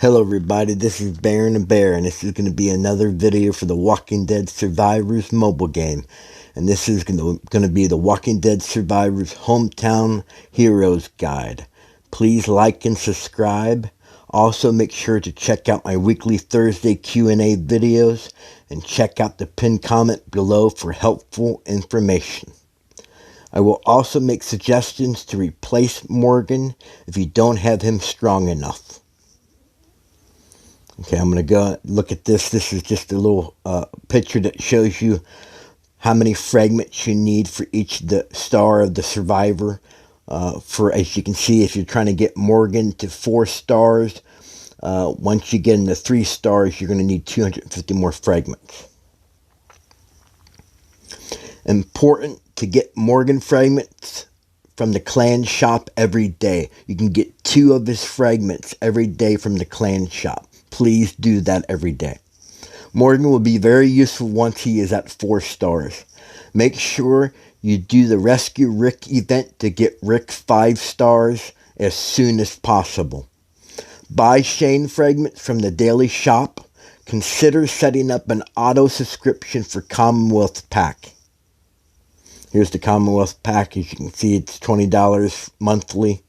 Hello everybody, this is Baron the Bear, and this is going to be another video for the Walking Dead Survivors mobile game. And this is going to be the Walking Dead Survivors Hometown Heroes Guide. Please like and subscribe. Also make sure to check out my weekly Thursday Q&A videos, and check out the pinned comment below for helpful information. I will also make suggestions to replace Morgan if you don't have him strong enough. Okay, I'm going to go look at this. This is just a little picture that shows you how many fragments you need for each star of the survivor. As you can see, if you're trying to get Morgan to 4 stars, once you get into 3 stars, you're going to need 250 more fragments. Important to get Morgan fragments from the clan shop every day. You can get 2 of his fragments every day from the clan shop. Please do that every day. Morgan will be very useful once he is at 4 stars. Make sure you do the Rescue Rick event to get Rick 5 stars as soon as possible. Buy Shane fragments from the daily shop. Consider setting up an auto subscription for Commonwealth Pack. Here's the Commonwealth Pack. As you can see, it's $20 monthly.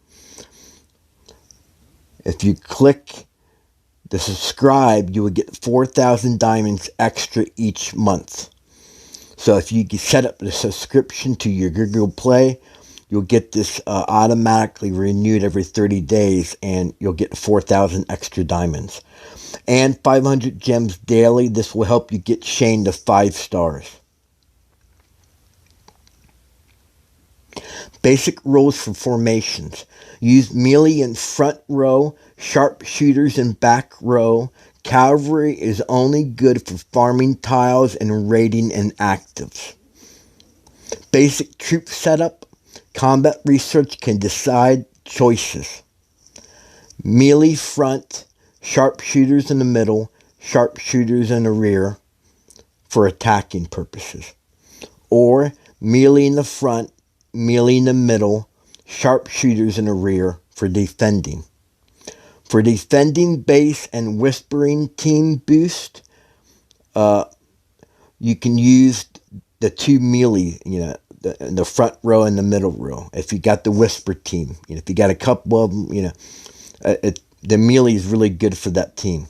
If you click the subscribe, you will get 4,000 diamonds extra each month. So if you set up the subscription to your Google Play, you'll get this automatically renewed every 30 days, and you'll get 4,000 extra diamonds. And 500 gems daily. This will help you get Shane to 5 stars. Basic rules for formations. Use melee in front row, sharpshooters in back row. Cavalry is only good for farming tiles and raiding and actives. Basic troop setup. Combat research can decide choices. Melee front, sharpshooters in the middle, sharpshooters in the rear for attacking purposes. Or melee in the front, melee in the middle, sharpshooters in the rear for defending. For defending base and whispering team boost, you can use the 2 melee, the front row and the middle row. If you got the whisper team, if you got a couple of them, the melee is really good for that team.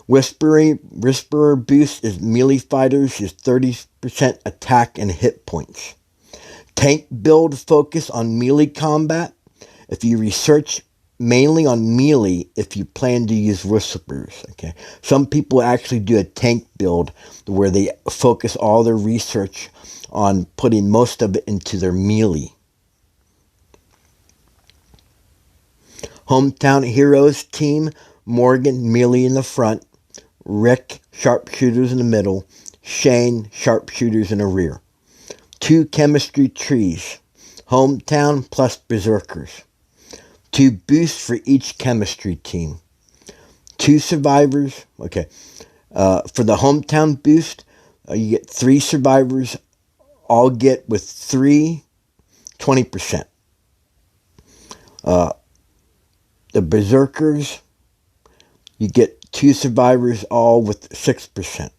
Whisperer boost is melee fighters is 30% attack and hit points. Tank build focus on melee combat. If you research mainly on melee, if you plan to use whisperers, okay. Some people actually do a tank build where they focus all their research on putting most of it into their melee. Hometown Heroes team, Morgan melee in the front, Rick sharpshooters in the middle, Shane sharpshooters in the rear. 2 chemistry trees, Hometown plus Berserkers. 2 boosts for each chemistry team. 2 survivors. Okay. For the Hometown boost, you get 3 survivors, all get with 20%. The Berserkers, you get 2 survivors, all with 6%.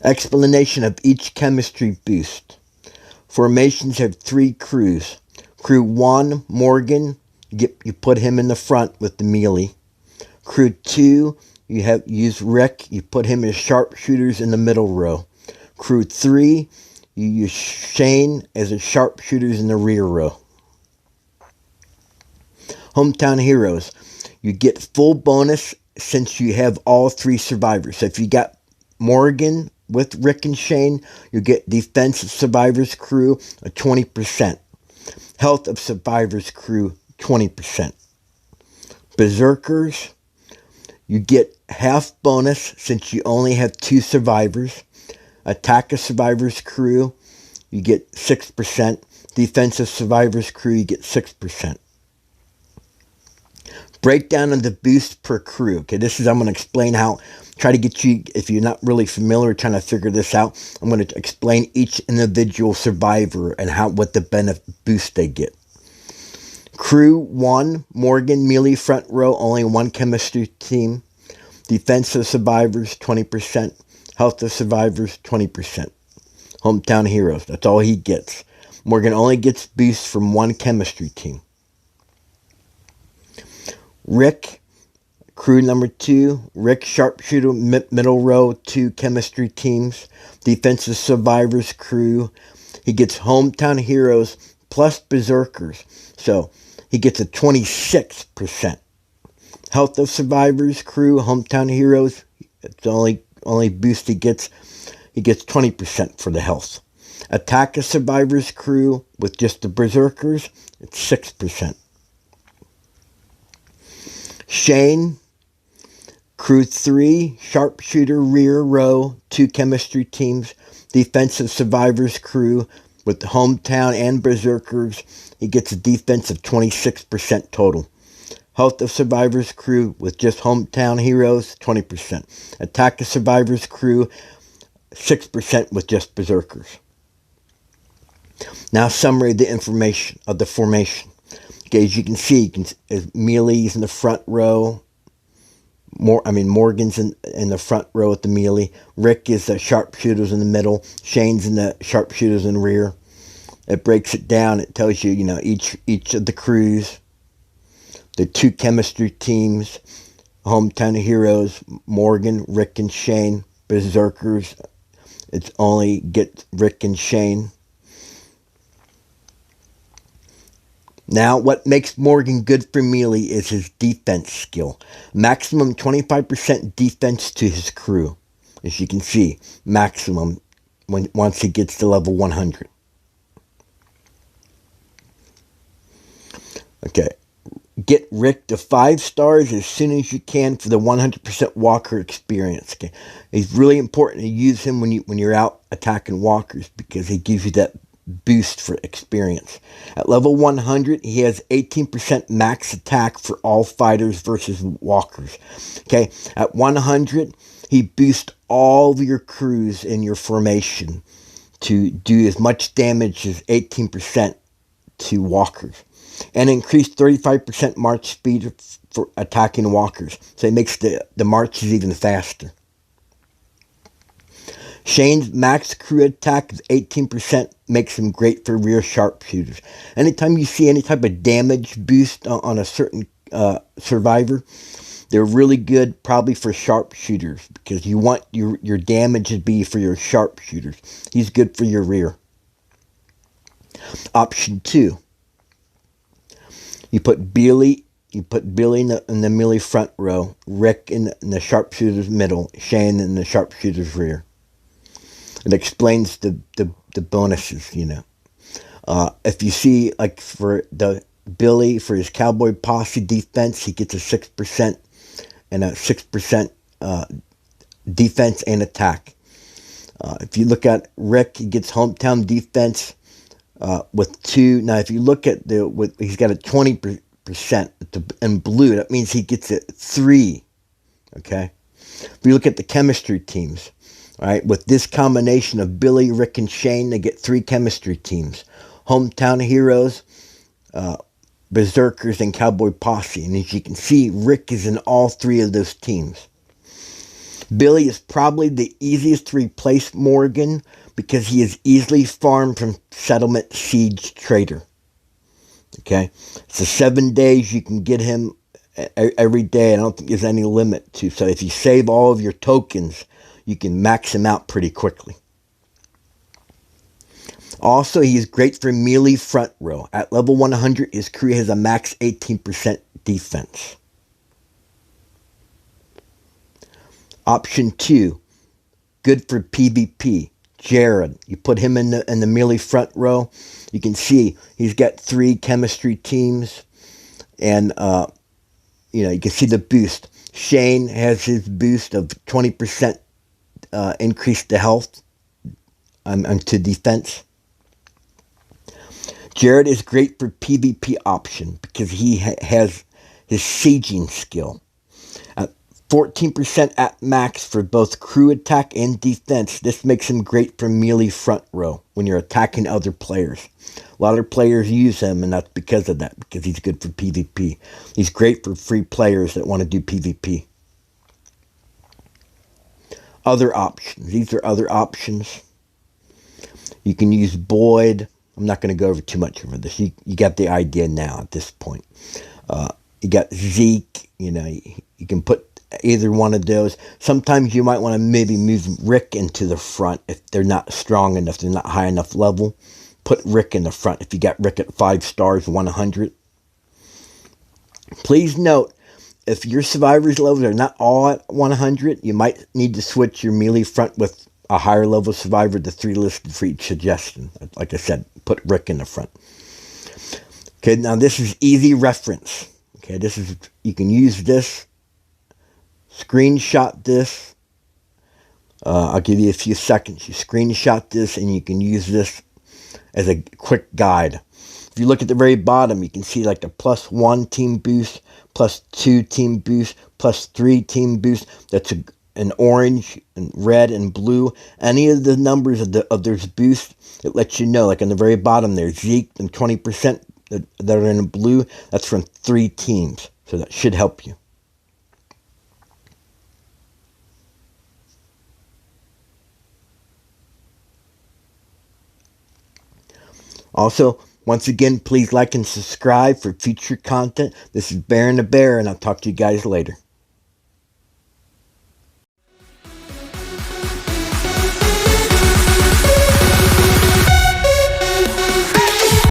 Explanation of each chemistry boost. Formations have 3 crews. Crew 1, Morgan, you put him in the front with the melee. Crew 2, you use Rick, you put him as sharpshooters in the middle row. Crew 3, you use Shane as a sharpshooters in the rear row. Hometown Heroes, you get full bonus since you have all 3 survivors. So if you got Morgan with Rick and Shane, you get Defense of Survivors Crew, 20%. Health of Survivors Crew, 20%. Berserkers, you get half bonus since you only have 2 survivors. Attack of Survivors Crew, you get 6%. Defense of Survivors Crew, you get 6%. Breakdown of the boost per crew. Okay, I'm going to explain how, try to get you, if you're not really familiar trying to figure this out, I'm going to explain each individual survivor and what the benefit boost they get. Crew 1, Morgan, melee front row, only one chemistry team. Defense of survivors, 20%. Health of survivors, 20%. Hometown heroes, that's all he gets. Morgan only gets boosts from one chemistry team. Rick, crew number 2. Rick, sharpshooter, middle row, 2 chemistry teams. Defensive survivors crew. He gets hometown heroes plus berserkers. So he gets a 26%. Health of survivors crew, hometown heroes. It's the only boost he gets. He gets 20% for the health. Attack of survivors crew with just the berserkers. It's 6%. Shane, crew 3, sharpshooter, rear row, 2 chemistry teams. Defensive survivors crew with the hometown and berserkers. He gets a defense of 26% total. Health of survivors crew with just hometown heroes, 20%. Attack of survivors crew, 6% with just berserkers. Now summary of the information of the formation. Okay, as you can see, melee's in the front row. Morgan's in the front row at the melee. Rick is the sharpshooters in the middle. Shane's in the sharpshooters in the rear. It breaks it down. It tells you, each of the crews, the 2 chemistry teams, hometown heroes, Morgan, Rick, and Shane. Berserkers, it's only get Rick and Shane. Now, what makes Morgan good for melee is his defense skill. Maximum 25% defense to his crew. As you can see, maximum once he gets to level 100. Okay, get Rick to 5 stars as soon as you can for the 100% walker experience. Okay, it's really important to use him when you're out attacking walkers because he gives you that boost for experience. At level 100, he has 18% max attack for all fighters versus walkers. Okay, at 100, he boosts all of your crews in your formation to do as much damage as 18% to walkers. And increase 35% march speed for attacking walkers. So it makes the marches even faster. Shane's max crew attack of 18% makes him great for rear sharpshooters. Anytime you see any type of damage boost on a certain survivor, they're really good probably for sharpshooters because you want your damage to be for your sharpshooters. He's good for your rear. Option 2. You put Billy in the melee front row, Rick in the sharpshooter's middle, Shane in the sharpshooter's rear. It explains the bonuses, If you see, like for the Billy, for his cowboy posse defense, he gets a 6% and a 6% defense and attack. If you look at Rick, he gets hometown defense with 2. Now, if you look at he's got a 20% in blue. That means he gets a 3. Okay. If you look at the chemistry teams, all right, with this combination of Billy, Rick, and Shane, they get 3 chemistry teams: hometown heroes, berserkers, and cowboy posse. And as you can see, Rick is in all 3 of those teams. Billy is probably the easiest to replace Morgan because he is easily farmed from Settlement Siege Trader. Okay, so 7 days you can get him every day. I don't think there's any limit to. So if you save all of your tokens, you can max him out pretty quickly. Also, he is great for melee front row. At level 100, his crew has a max 18% defense. Option 2, good for PvP. Jared, you put him in the melee front row. You can see he's got 3 chemistry teams, and you can see the boost. Shane has his boost of 20% increase to health and to defense. Jared is great for PvP option because he has his sieging skill. 14% at max for both crew attack and defense. This makes him great for melee front row when you're attacking other players. A lot of players use him, and that's because of that, because he's good for PvP. He's great for free players that want to do PvP. Other options. These are other options. You can use Boyd. I'm not going to go over too much over this. You got the idea now at this point. You got Zeke. You know, you can put either one of those. Sometimes you might want to maybe move Rick into the front if they're not strong enough, they're not high enough level. Put Rick in the front if you got Rick at 5 stars, 100. Please note, if your survivors levels are not all at 100, you might need to switch your melee front with a higher level survivor to 3 listed for each suggestion. Like I said, put Rick in the front. Okay, now this is easy reference. Okay, this is, you can use this. Screenshot this. I'll give you a few seconds. You screenshot this and you can use this as a quick guide. If you look at the very bottom, you can see like the +1 team boost, +2 team boost, +3 team boost. That's an orange and red and blue. Any of the numbers of those boosts, it lets you know. Like on the very bottom there, Zeke and 20% that are in blue. That's from 3 teams. So that should help you. Also, once again, please like and subscribe for future content. This is Bear and the Bear, and I'll talk to you guys later.